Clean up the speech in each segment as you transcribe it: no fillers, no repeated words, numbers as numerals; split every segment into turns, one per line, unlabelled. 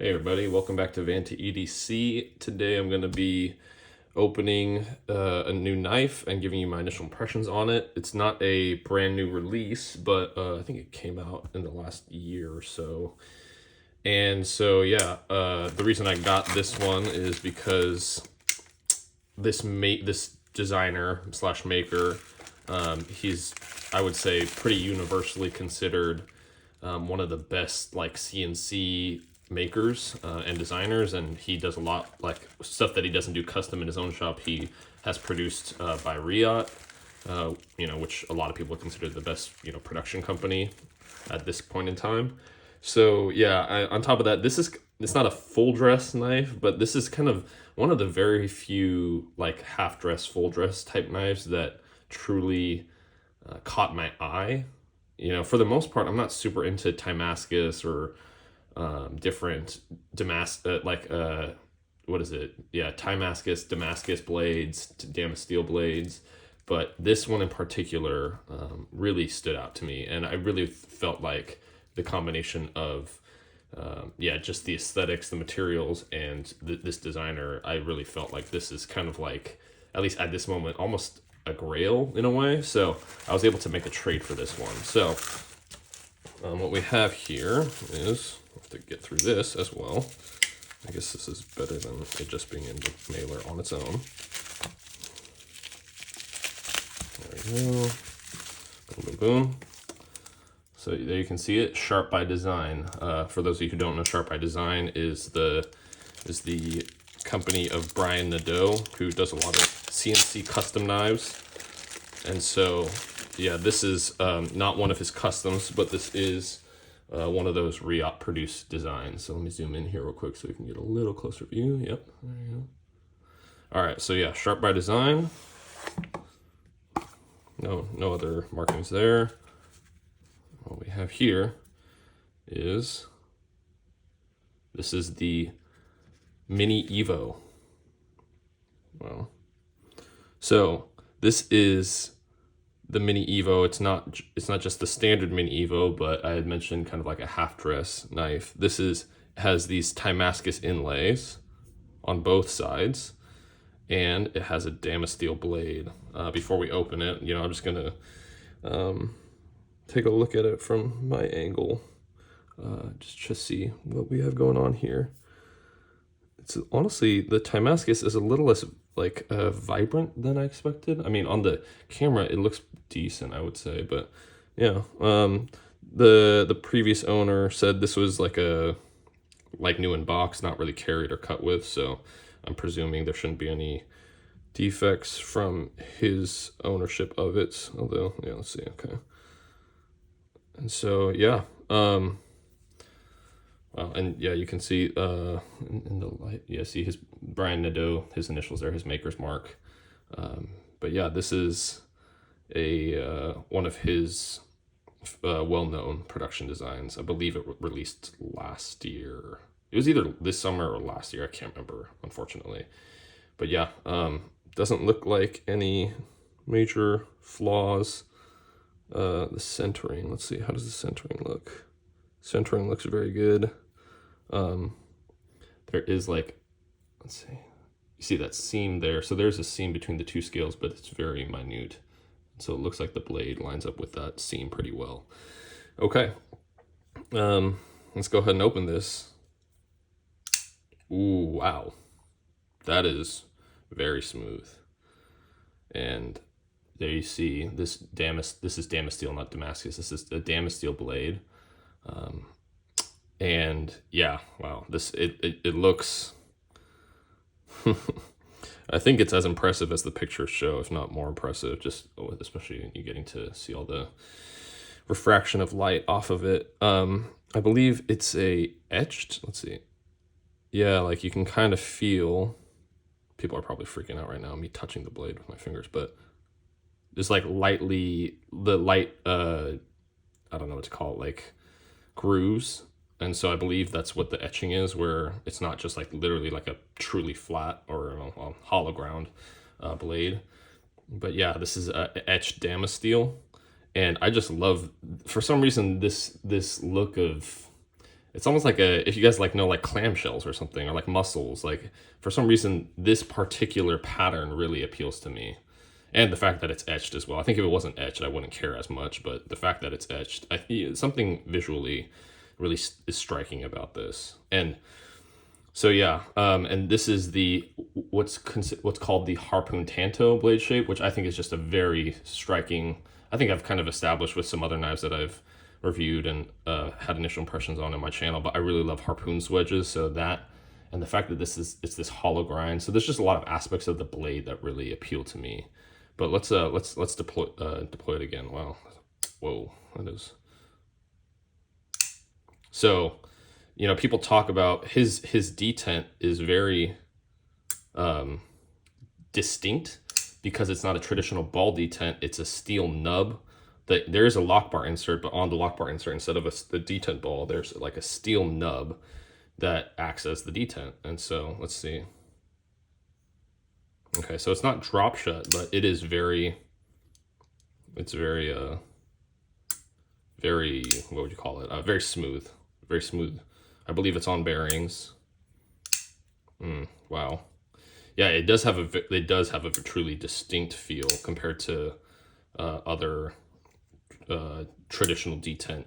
Hey everybody, welcome back to Vanta EDC. Today I'm going to be opening a new knife and giving you my initial impressions on it. It's not a brand new release, but I think it came out in the last year or so. And so yeah, the reason I got this one is because this designer slash maker, he's, I would say, pretty universally considered one of the best like CNC makers and designers, and he does a lot like stuff that he doesn't do custom in his own shop. He has produced by Riot, which a lot of people consider the best production company at this point in time. So yeah, on top of that, it's not a full dress knife, but this is kind of one of the very few like half dress, full dress type knives that truly caught my eye. For the most part, I'm not super into Timascus or different what is it? Yeah, Damascus blades, Damasteel blades. But this one in particular really stood out to me, and I really felt like the combination of just the aesthetics, the materials, and this designer. I really felt like this is kind of like, at least at this moment, almost a grail in a way. So I was able to make a trade for this one. So what we have here is, I have to get through this as well. I guess this is better than it just being in the mailer on its own. There we go. Boom, boom, boom. So there you can see it, Sharp by Design. For those of you who don't know, Sharp by Design is the company of Brian Nadeau, who does a lot of CNC custom knives. And so, yeah, this is not one of his customs, but this is one of those Riot produced designs. So let me zoom in here real quick so we can get a little closer view. Yep, there you go. All right, so yeah, Sharp by Design. No other markings there. What we have here is, this is the Mini Evo. Well, so this is the Mini Evo. It's not just the standard Mini Evo, but I had mentioned kind of like a half dress knife. This has these Timascus inlays on both sides, and it has a Damasteel blade. Before we open it, I'm just gonna take a look at it from my angle, just to see what we have going on here. It's honestly, the Timascus is a little less like vibrant than I expected. I mean, on the camera it looks decent, I would say, but yeah. The previous owner said this was like new in box, not really carried or cut with, so I'm presuming there shouldn't be any defects from his ownership of it. Although, yeah, let's see. Okay. And so, yeah, well, and yeah, you can see in the light, yeah, see his Brian Nadeau, his initials there, his maker's mark. But yeah, this is one of his well-known production designs. I believe it released last year. It was either this summer or last year. I can't remember, unfortunately. But yeah, doesn't look like any major flaws. The centering, let's see, how does the centering look? Centering looks very good. There is like, let's see, you see that seam there. So there's a seam between the two scales, but it's very minute. So it looks like the blade lines up with that seam pretty well. Okay, let's go ahead and open this. Ooh, wow, that is very smooth. And there you see this is Damasteel, not Damascus. This is a Damasteel blade. And yeah, wow, it looks I think it's as impressive as the pictures show, if not more impressive, just especially you getting to see all the refraction of light off of it. I believe it's a etched, let's see. Yeah, like you can kind of feel, people are probably freaking out right now, me touching the blade with my fingers, but there's like light, I don't know what to call it, like grooves. And so I believe that's what the etching is, where it's not just like literally like a truly flat or hollow ground blade. But yeah, this is etched Damasteel. And I just love, for some reason, this look of, it's almost like if you guys like know like clamshells or something, or like mussels, like for some reason this particular pattern really appeals to me. And the fact that it's etched as well. I think if it wasn't etched, I wouldn't care as much, but the fact that it's etched, something visually really is striking about this. And so yeah, and this is the what's called the Harpoon Tanto blade shape, which I think is just a very striking. I think I've kind of established with some other knives that I've reviewed and had initial impressions on my channel, but I really love Harpoon's wedges. So that, and the fact that it's this hollow grind. So there's just a lot of aspects of the blade that really appeal to me. But let's deploy it again. Wow, whoa, that is. So, you know, people talk about his detent is very distinct because it's not a traditional ball detent. It's a steel nub. There is a lock bar insert, but on the lock bar insert, instead of the detent ball, there's like a steel nub that acts as the detent. And so let's see. Okay, so it's not drop shut, but it is very, it's very, very, what would you call it? Very smooth, very smooth. I believe it's on bearings. Wow. Yeah, it does have a truly distinct feel compared to other traditional detent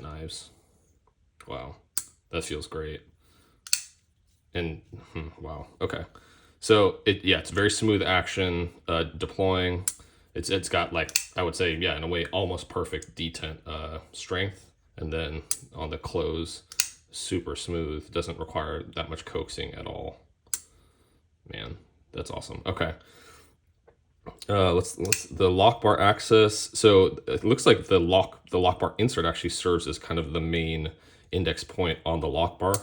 knives. Wow, that feels great. And wow, okay. So it's very smooth action, deploying. It's got, like, I would say, yeah, in a way, almost perfect detent strength. And then on the close, super smooth. Doesn't require that much coaxing at all. Man, that's awesome. Okay. Let's the lock bar access. So it looks like the lock bar insert actually serves as kind of the main index point on the lock bar.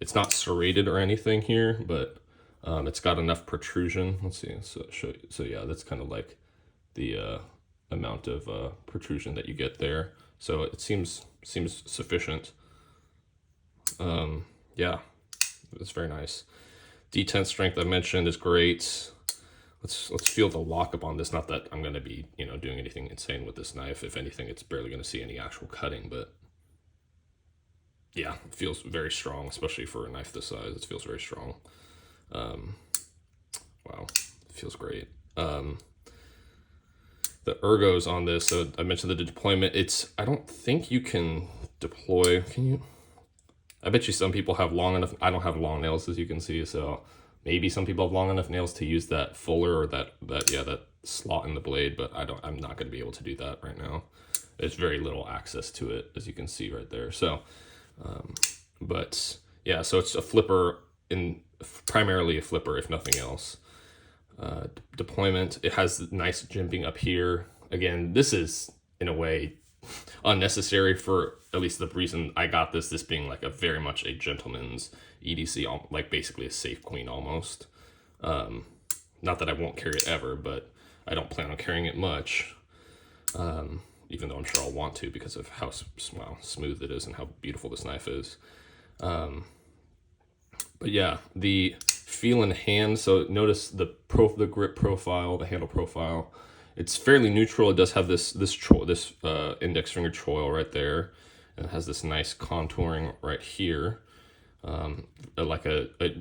It's not serrated or anything here, but it's got enough protrusion. Let's see. So yeah, that's kind of like the amount of protrusion that you get there. So it seems sufficient. Yeah, it's very nice. Detent strength I mentioned is great. Let's feel the lockup on this. Not that I'm going to be, you know, doing anything insane with this knife. If anything, it's barely going to see any actual cutting, but yeah, it feels very strong, especially for a knife this size. It feels very strong. Wow, it feels great. The ergos on this, so I mentioned the deployment. I don't think you can deploy. Can you? I bet you some people have long enough. I don't have long nails, as you can see, so maybe some people have long enough nails to use that fuller or that slot in the blade, but I'm not going to be able to do that right now. There's very little access to it, as you can see right there. So, but yeah, so it's a flipper, primarily a flipper, if nothing else. Deployment, it has nice jimping up here. Again, this is in a way unnecessary for at least the reason I got this being like very much a gentleman's EDC, like basically a safe queen almost. Not that I won't carry it ever, but I don't plan on carrying it much, even though I'm sure I'll want to because of how smooth it is and how beautiful this knife is. But yeah, the feel in hand. So notice the grip profile, the handle profile. It's fairly neutral. It does have this index finger choil right there, and it has this nice contouring right here, like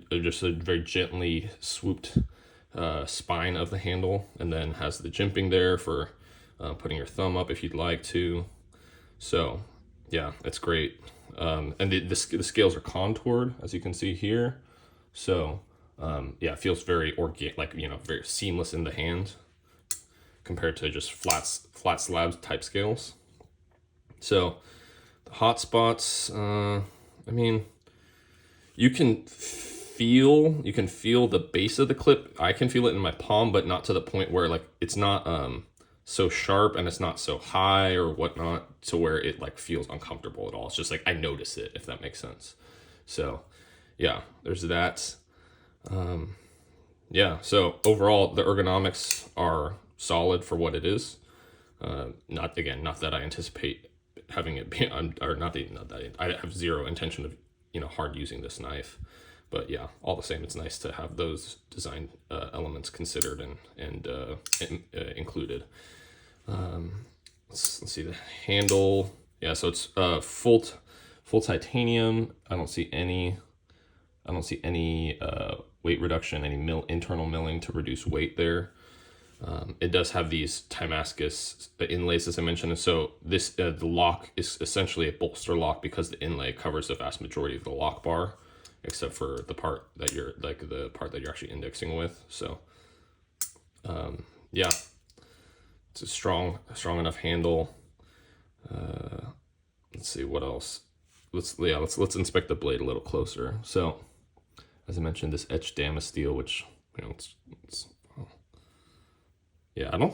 just a very gently swooped spine of the handle, and then has the jimping there for putting your thumb up if you'd like to. So yeah, it's great. And the scales are contoured, as you can see here. So yeah, it feels very organic, like, you know, very seamless in the hand compared to just flat slab type scales. So the hot spots, I mean, you can feel the base of the clip. I can feel it in my palm, but not to the point where, like, it's not so sharp and it's not so high or whatnot to where it like feels uncomfortable at all. It's just like I notice it, if that makes sense. So yeah, there's that. Yeah, so overall the ergonomics are solid for what it is. Not that I anticipate having it be, or not that I have zero intention of, you know, hard using this knife. But yeah, all the same, it's nice to have those design elements considered and included. Let's see the handle. Yeah, so it's full titanium. I don't see any weight reduction, any internal milling to reduce weight there. It does have these Timascus inlays, as I mentioned, and so this the lock is essentially a bolster lock because the inlay covers the vast majority of the lock bar, except for the part that you're actually indexing with. So, yeah, it's a strong enough handle. Let's see what else. Let's inspect the blade a little closer. So, as I mentioned, this etched Damasteel, which it's yeah, I'm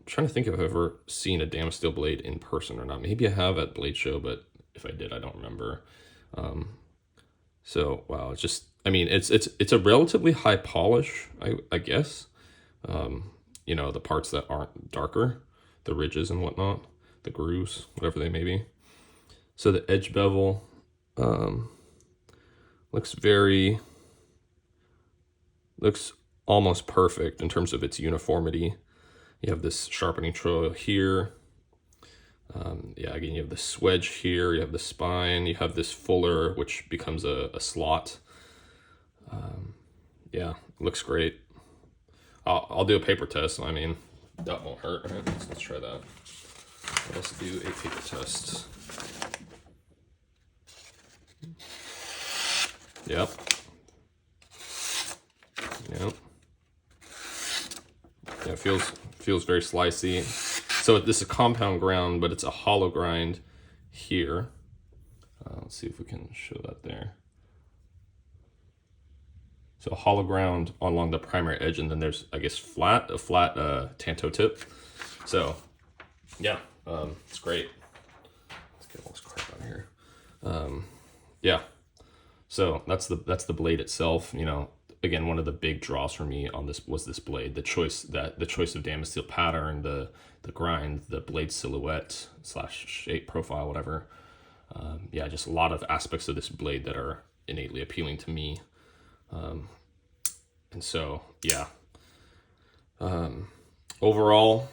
trying to think if I've ever seen a Damasteel blade in person or not. Maybe I have at Blade Show, but if I did, I don't remember. So wow, it's a relatively high polish, I guess. The parts that aren't darker, the ridges and whatnot, the grooves, whatever they may be. So the edge bevel looks almost perfect in terms of its uniformity. You have this sharpening choil here. Again, you have the swedge here. You have the spine. You have this fuller, which becomes a slot. Looks great. I'll do a paper test. I mean, that won't hurt. Right? Let's try that. Let's do a paper test. Yep. Yep. Yeah, it feels very slicey. So this is a compound ground, but it's a hollow grind here. Let's see if we can show that there. So a hollow ground along the primary edge, and then there's, I guess, a flat tanto tip. So, yeah, it's great. Let's get all this crap out of here. Yeah, so that's the blade itself. Again, one of the big draws for me on this was this blade. The choice of Damasteel pattern, the grind, the blade silhouette / shape profile, whatever. Just a lot of aspects of this blade that are innately appealing to me. And so, yeah. Overall,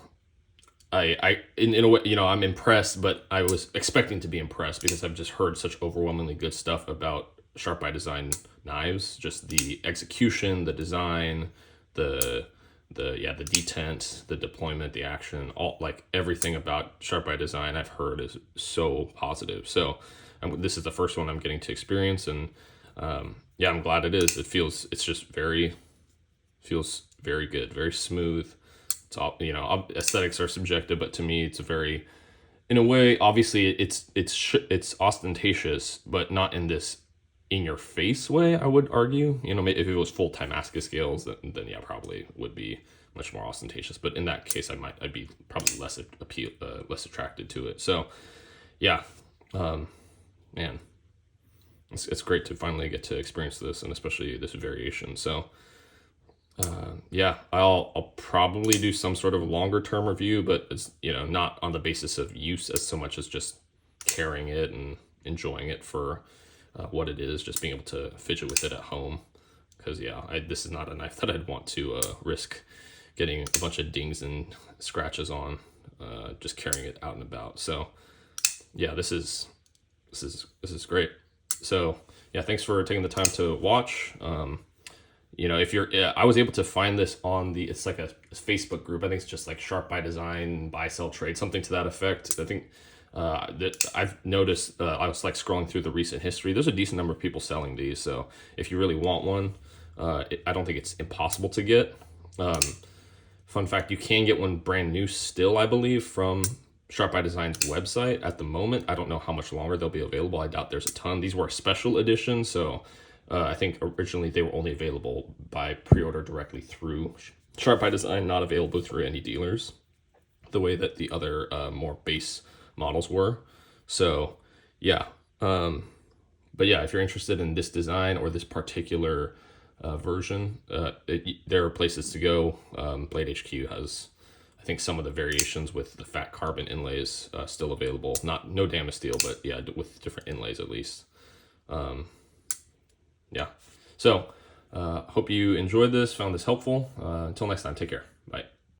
in a way, I'm impressed, but I was expecting to be impressed because I've just heard such overwhelmingly good stuff about Sharp by Design knives. Just the execution, the design, the detent, the deployment, the action, all like everything about Sharp by Design I've heard is so positive. So this is the first one I'm getting to experience, and I'm glad it is. Feels very good, very smooth. It's all, aesthetics are subjective, but to me, it's a very, in a way, obviously it's ostentatious, but not in this in your face way, I would argue. If it was full Timascus scales, then yeah, probably would be much more ostentatious. But in that case, I'd be probably less attracted to it. So, yeah, man, it's great to finally get to experience this, and especially this variation. So, I'll probably do some sort of longer term review, but it's not on the basis of use as so much as just carrying it and enjoying it for what it is, just being able to fidget with it at home. Because this is not a knife that I'd want to risk getting a bunch of dings and scratches on, just carrying it out and about. So yeah, this is great. So yeah, thanks for taking the time to watch. I was able to find this on it's like a Facebook group. I think it's just like Sharp by Design, buy, sell, trade, something to that effect. I think that I've noticed, I was like scrolling through the recent history. There's a decent number of people selling these. So if you really want one, I don't think it's impossible to get. Fun fact, you can get one brand new still, I believe, from Sharp by Design's website at the moment. I don't know how much longer they'll be available. I doubt there's a ton. These were a special edition, so I think originally they were only available by pre-order directly through Sharp by Design, not available through any dealers, the way that the other more base models were. So yeah, but yeah, if you're interested in this design or this particular version, there are places to go. Blade HQ has, I think, some of the variations with the fat carbon inlays still available. No Damasteel, but yeah, with different inlays at least. Yeah. So hope you enjoyed this, found this helpful. Until next time, take care. Bye.